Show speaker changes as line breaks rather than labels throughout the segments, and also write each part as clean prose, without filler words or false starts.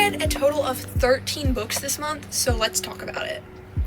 read a total of 13 books this month, so let's talk about it.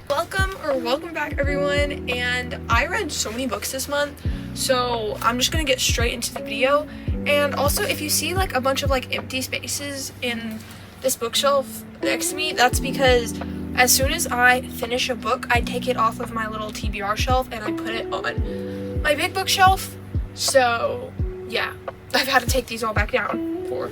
Welcome back everyone, and I read so many books this month, so I'm just gonna get straight into the video. And also, if you see like a bunch of like empty spaces in this bookshelf next to me, that's because as soon as I finish a book, I take it off of my little TBR shelf and I put it on my big bookshelf. So yeah, I've had to take these all back down for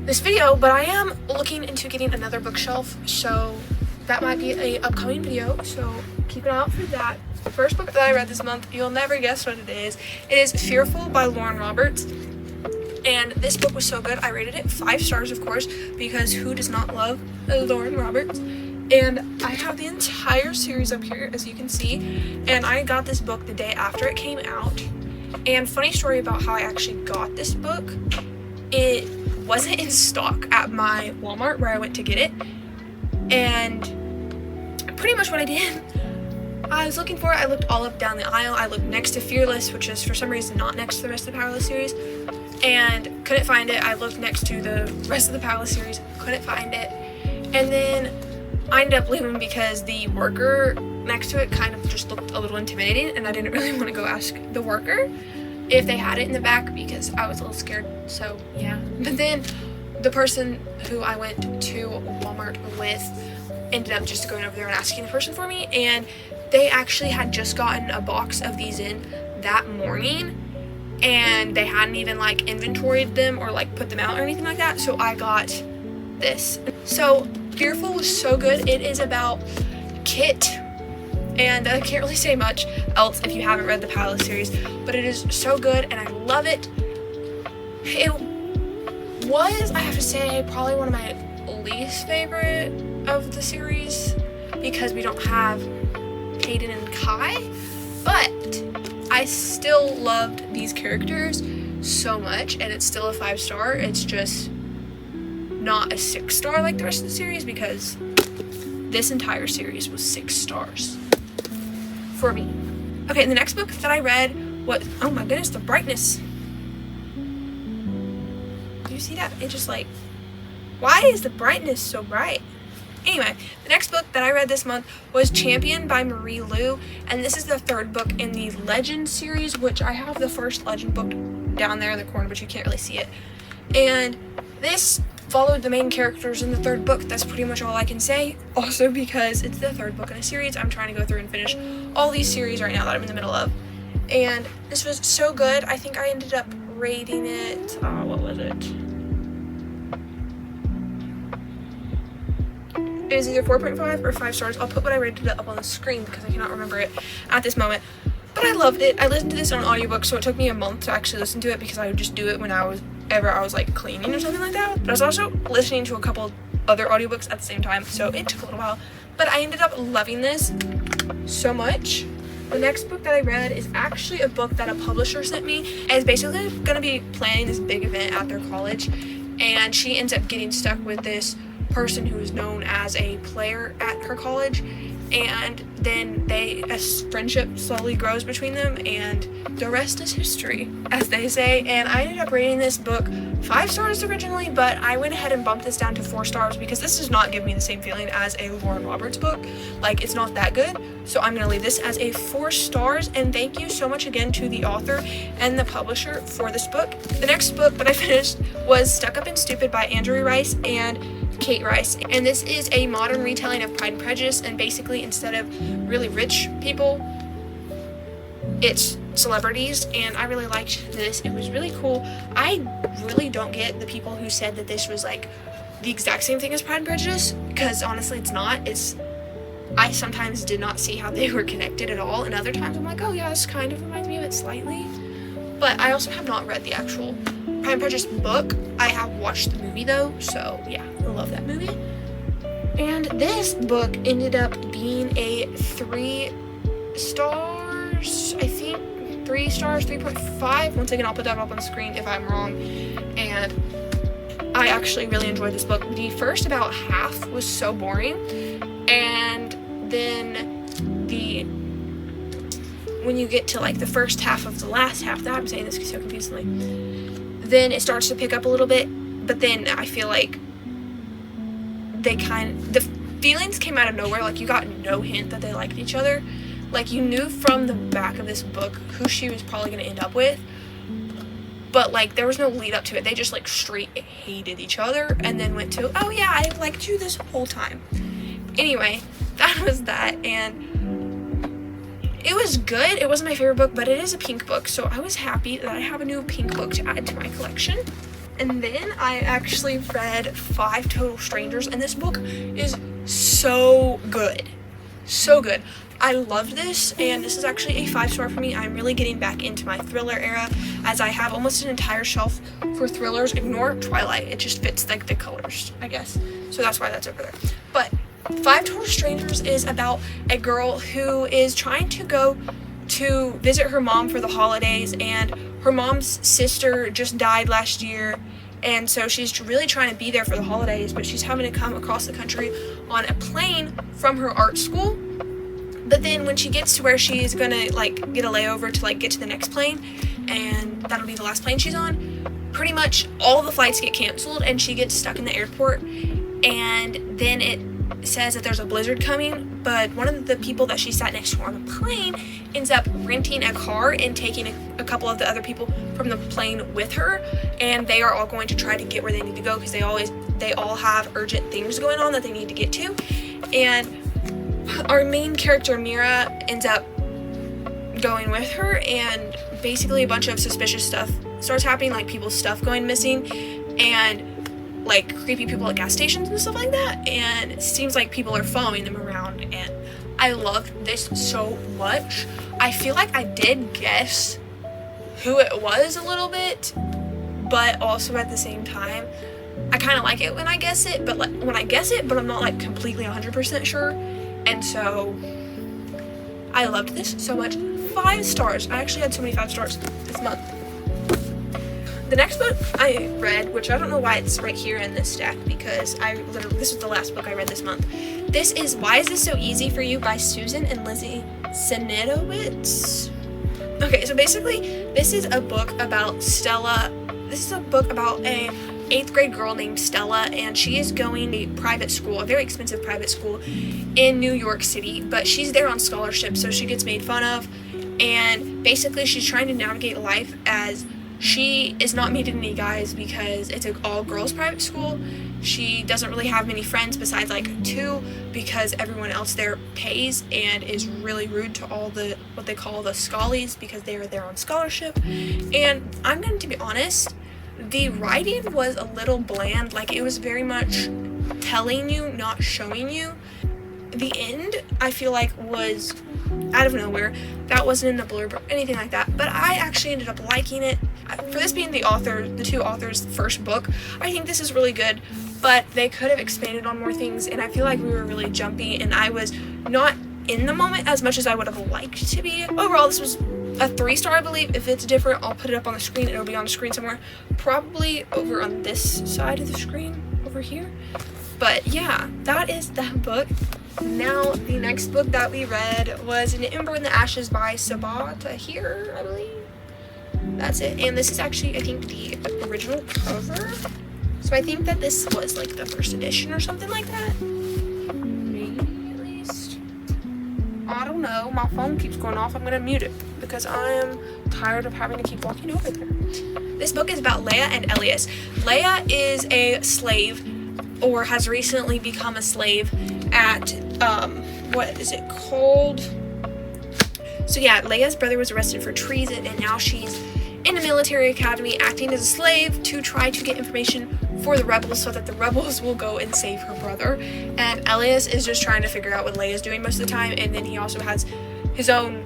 this video, but I am looking into getting another bookshelf, so that might be a upcoming video, so keep an eye out for that. The first book that I read this month, you'll never guess what it is. It is Fearful by Lauren Roberts, and this book was so good. I rated it 5 stars, of course, because who does not love Lauren Roberts? And I have the entire series up here, as you can see, and I got this book the day after it came out. And funny story about how I actually got this book, it wasn't in stock at my Walmart where I went to get it, and pretty much what I did, I was looking for it. I looked all up down the aisle. I looked next to Fearless, which is for some reason not next to the rest of the Powerless series, and couldn't find it. I looked next to the rest of the Powerless series, couldn't find it, and then I ended up leaving because the worker next to it kind of just looked a little intimidating, and I didn't really want to go ask the worker if they had it in the back because I was a little scared, so yeah. But then the person who I went to Walmart with ended up just going over there and asking the person for me, and they actually had just gotten a box of these in that morning, and they hadn't even like inventoried them or like put them out or anything like that, so I got this. So Fearful was so good. It is about Kit, and I can't really say much else if you haven't read the Palace series, but it is so good and I love it. It was, I have to say, probably one of my least favorite of the series because we don't have Hayden and Kai, but I still loved these characters so much, and it's still a 5-star. It's just not a 6-star like the rest of the series because this entire series was 6 stars for me. Okay, the next book that I read was, oh my goodness, the brightness. Do you see that? It just like, why is the brightness so bright? Anyway, the next book that I read this month was Champion by Marie Lu, and this is the 3rd book in the Legend series, which I have the first Legend book down there in the corner, but you can't really see it. And this followed the main characters in the 3rd book. That's pretty much all I can say. Also, because it's the 3rd book in a series, I'm trying to go through and finish all these series right now that I'm in the middle of. And this was so good. I think I ended up rating it, what was it? It was either 4.5 or 5 stars. I'll put what I rated it up on the screen because I cannot remember it at this moment. But I loved it. I listened to this on audiobook, so it took me a month to actually listen to it because I would just do it when I was like cleaning or something like that. But I was also listening to a couple other audiobooks at the same time, so it took a little while. But I ended up loving this so much. The next book that I read is actually a book that a publisher sent me, and it's basically going to be planning this big event at their college, and she ends up getting stuck with this person who is known as a player at her college, and then a friendship slowly grows between them, and the rest is history, as they say. And I ended up rating this book 5 stars originally, but I went ahead and bumped this down to 4 stars because this does not give me the same feeling as a Lauren Roberts book. Like, it's not that good, so I'm gonna leave this as a 4 stars. And thank you so much again to the author and the publisher for this book. The next book that I finished was Stuck Up and Stupid by Andrew Rice and Kate Rice, and this is a modern retelling of Pride and Prejudice, and basically instead of really rich people, it's celebrities, and I really liked this. It was really cool. I really don't get the people who said that this was like the exact same thing as Pride and Prejudice, because honestly it's not. I sometimes did not see how they were connected at all, and other times I'm like, oh yeah, this kind of reminds me of it slightly. But I also have not read the actual Pride and Prejudice book. I have watched the movie though, so yeah, I love that movie. And this book ended up being a 3 stars, I think 3 stars, 3.5. Once again, I'll put that up on the screen if I'm wrong. And I actually really enjoyed this book. The first about half was so boring, and then when you get to like the first half of the last half, that I'm saying this so confusingly, then it starts to pick up a little bit, but then I feel like the feelings came out of nowhere. Like, you got no hint that they liked each other. Like, you knew from the back of this book who she was probably going to end up with, but, like, there was no lead up to it. They just, like, straight hated each other and then went to, oh yeah, I liked you this whole time. Anyway, that was that, and it was good. It wasn't my favorite book, but it is a pink book, so I was happy that I have a new pink book to add to my collection. And then I actually read 5 Total Strangers, and this book is so good. So good. I loved this, and this is actually a 5-star for me. I'm really getting back into my thriller era, as I have almost an entire shelf for thrillers. Ignore Twilight. It just fits, like, the colors, I guess. So that's why that's over there. But 5 Total Strangers is about a girl who is trying to go to visit her mom for the holidays, and her mom's sister just died last year, and so she's really trying to be there for the holidays, but she's having to come across the country on a plane from her art school. But then when she gets to where she's gonna, like, get a layover to, like, get to the next plane, and that'll be the last plane she's on, pretty much all the flights get canceled and she gets stuck in the airport. And then it says that there's a blizzard coming, but one of the people that she sat next to on the plane ends up renting a car and taking a couple of the other people from the plane with her, and they are all going to try to get where they need to go, because they all have urgent things going on that they need to get to. And our main character, Mira, ends up going with her, and basically a bunch of suspicious stuff starts happening, like people's stuff going missing, and like creepy people at gas stations and stuff like that, and it seems like people are following them around, and I loved this so much. I feel like I did guess who it was a little bit, but also at the same time, I kind of like it when I guess it, but but I'm not, like, completely 100% sure. And so I loved this so much. 5 stars. I actually had so many 5 stars this month. The next book I read, which I don't know why it's right here in this stack, because this was the last book I read this month. This is Why Is This So Easy For You by Susan and Lizzie Sinetowitz. Okay, so basically this is a book about Stella. This is a book about a 8th grade girl named Stella, and she is going to a private school, a very expensive private school in New York City, but she's there on scholarship, so she gets made fun of, and basically she's trying to navigate life as she is not meeting any guys because it's an all-girls private school. She doesn't really have many friends besides, like, 2, because everyone else there pays and is really rude to all the what they call the schollies, because they are there on scholarship. And I'm going to be honest, the writing was a little bland. Like, it was very much telling you, not showing you. The end, I feel like, was out of nowhere. That wasn't in the blurb or anything like that, but I actually ended up liking it. For this being the 2 authors' first book, I think this is really good, but they could have expanded on more things, and I feel like we were really jumpy, and I was not in the moment as much as I would have liked to be. Overall, this was a 3-star, I believe. If it's different, I'll put it up on the screen. It'll be on the screen somewhere, probably over on this side of the screen over here. But yeah, that is that book. Now, the next book that we read was An Ember in the Ashes by Sabaa Tahir, I believe. That's it. And this is actually, I think, the original cover. So I think that this was, like, the first edition or something like that. Maybe, at least. I don't know. My phone keeps going off. I'm going to mute it because I am tired of having to keep walking over there. This book is about Leia and Elias. Leia is a slave, or has recently become a slave at, what is it called? So yeah, Leia's brother was arrested for treason, and now she's in a military academy acting as a slave to try to get information for the rebels so that the rebels will go and save her brother. And Elias is just trying to figure out what Leia's doing most of the time, and then he also has his own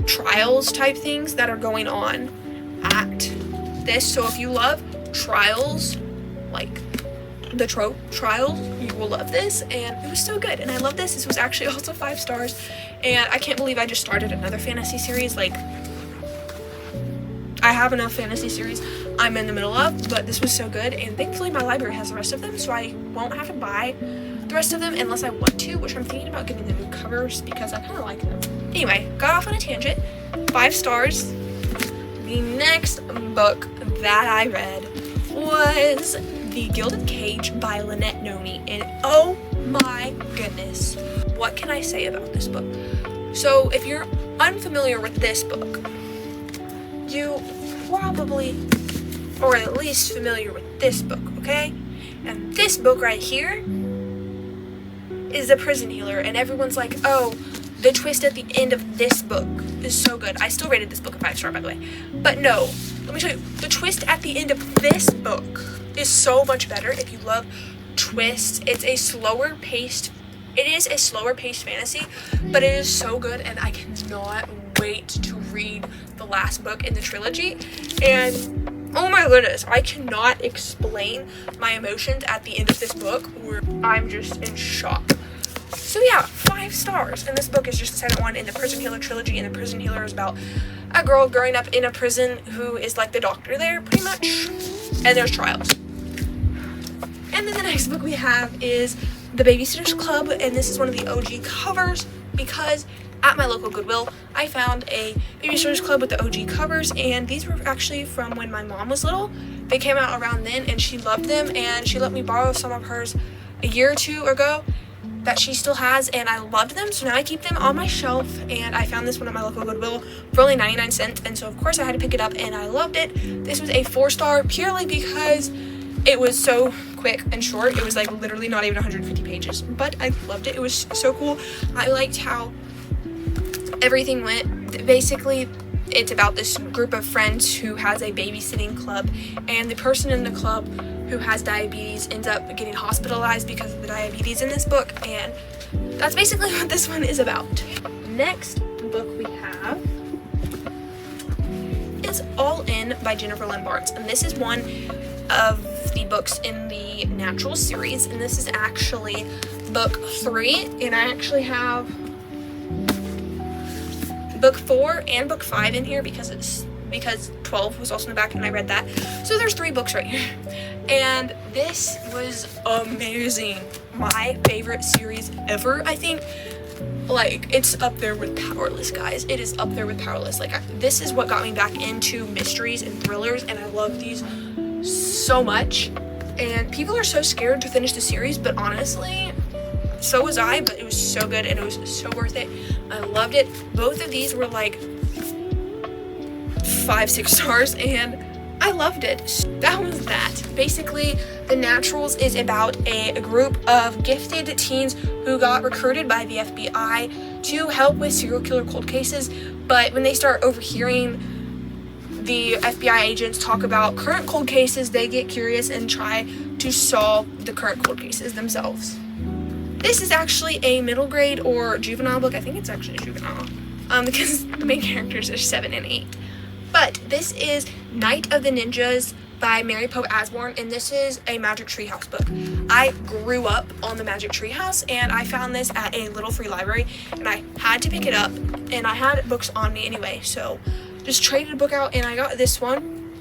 trials type things that are going on at this. So if you love trials, like the trope trial, you will love this. And it was so good, and I love this. This was actually also 5 stars, and I can't believe I just started another fantasy series. Like, I have enough fantasy series I'm in the middle of, but this was so good, and thankfully my library has the rest of them, so I won't have to buy the rest of them unless I want to, which I'm thinking about getting the new covers because I kind of like them. Anyway, got off on a tangent. 5 stars. The next book that I read was The Gilded Cage by Lynette Noni, and oh my goodness, what can I say about this book? So if you're unfamiliar with this book, you probably, or at least familiar with this book, okay? And this book right here is The Prison Healer, and everyone's like, oh, the twist at the end of this book is so good. I still rated this book a 5-star, by the way. But no, let me show you. The twist at the end of this book is so much better. If you love twists, it is a slower paced fantasy, but it is so good, and I cannot wait to read the last book in the trilogy. And oh my goodness, I cannot explain my emotions at the end of this book, where I'm just in shock. So yeah, 5 stars. And this book is just the second one in the Prison Healer trilogy, and the Prison Healer is about a girl growing up in a prison who is like the doctor there, pretty much. And there's trials. And then the next book we have is The Babysitter's Club, and this is one of the OG covers, because at my local Goodwill, I found a Babysitter's Club with the OG covers, and these were actually from when my mom was little. They came out around then, and she loved them, and she let me borrow some of hers a year or two ago that she still has, and I loved them, so now I keep them on my shelf. And I found this one at my local Goodwill for only 99 cents, and so of course I had to pick it up, and I loved it. This was a 4-star purely because it was so quick and short. It was like literally not even 150 pages, but I loved it. It was so cool. I liked how everything went. Basically, it's about this group of friends who has a babysitting club, and the person in the club who has diabetes ends up getting hospitalized because of the diabetes in this book, and that's basically what this one is about. Next book we have is All In by Jennifer Lynn Barnes, and this is one of the books in the Natural series, and this is actually book 3, and I actually have book 4 and book 5 in here because 12 was also in the back, and I read that. So there's 3 books right here. And this was amazing. My favorite series ever, I think. Like, it's up there with Powerless, guys. It is up there with Powerless. Like, this is what got me back into mysteries and thrillers, and I love these so much. And people are so scared to finish the series, but honestly, so was I, but it was so good, and it was so worth it. I loved it. Both of these were like 5-6 stars, and I loved it. So that was that. Basically, The Naturals is about a group of gifted teens who got recruited by the FBI to help with serial killer cold cases, but when they start overhearing the FBI agents talk about current cold cases, they get curious and try to solve the current cold cases themselves. This is actually a middle grade or juvenile book. I think it's actually juvenile, because the main characters are 7 and 8. But this is Night of the Ninjas by Mary Poe Asborn, and this is a Magic Treehouse book. I grew up on the Magic Treehouse, and I found this at a little free library, and I had to pick it up, and I had books on me anyway, so just traded a book out, and I got this one.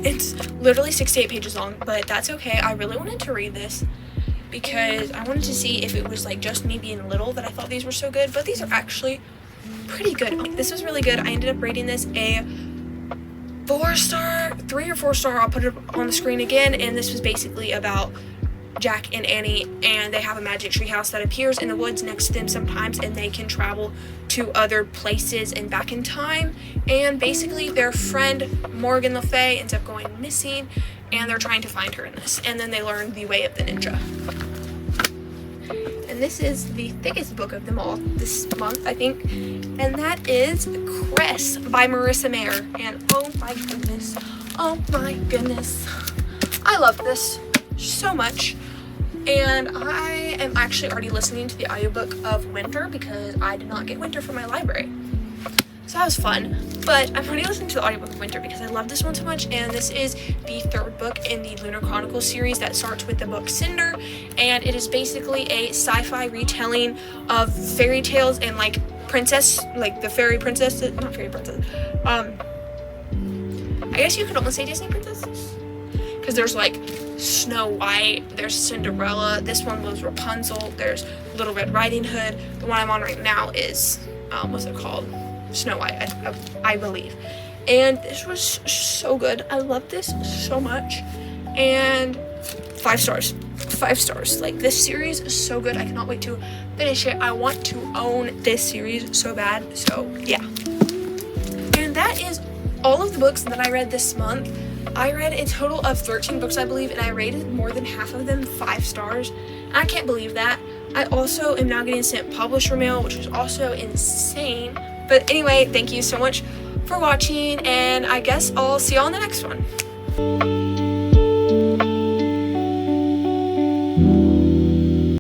It's literally 68 pages long, but that's okay. I really wanted to read this because I wanted to see if it was like just me being little that I thought these were so good, but these are actually pretty good. This was really good. I ended up rating this a 4-star, 3 or 4-star. I'll put it on the screen again, and this was basically about Jack and Annie, and they have a magic treehouse that appears in the woods next to them sometimes, and they can travel to other places and back in time, and basically their friend Morgan Le Fay ends up going missing, and they're trying to find her in this, and then they learn the way of the ninja. And this is the thickest book of them all this month, I think, and that is Cress by Marissa Mayer. And oh my goodness, I love this so much. And I am actually already listening to the audiobook of Winter because I did not get Winter from my library. So that was fun, but I'm already listening to the audiobook of Winter because I love this one so much, and this is the 3rd book in the Lunar Chronicles series that starts with the book Cinder, and it is basically a sci-fi retelling of fairy tales and like princess, like the fairy princess, not fairy princess, I guess you could almost say Disney princesses, because there's like Snow White, there's Cinderella, this one was Rapunzel, there's Little Red Riding Hood, the one I'm on right now is, what's it called? Snow White, I believe. And this was so good. I love this so much. And 5 stars. 5 stars. Like, this series is so good. I cannot wait to finish it. I want to own this series so bad. So yeah. And that is all of the books that I read this month. I read a total of 13 books, I believe, and I rated more than half of them 5 stars. And I can't believe that. I also am now getting sent publisher mail, which is also insane. But anyway, thank you so much for watching, and I guess I'll see y'all in the next one.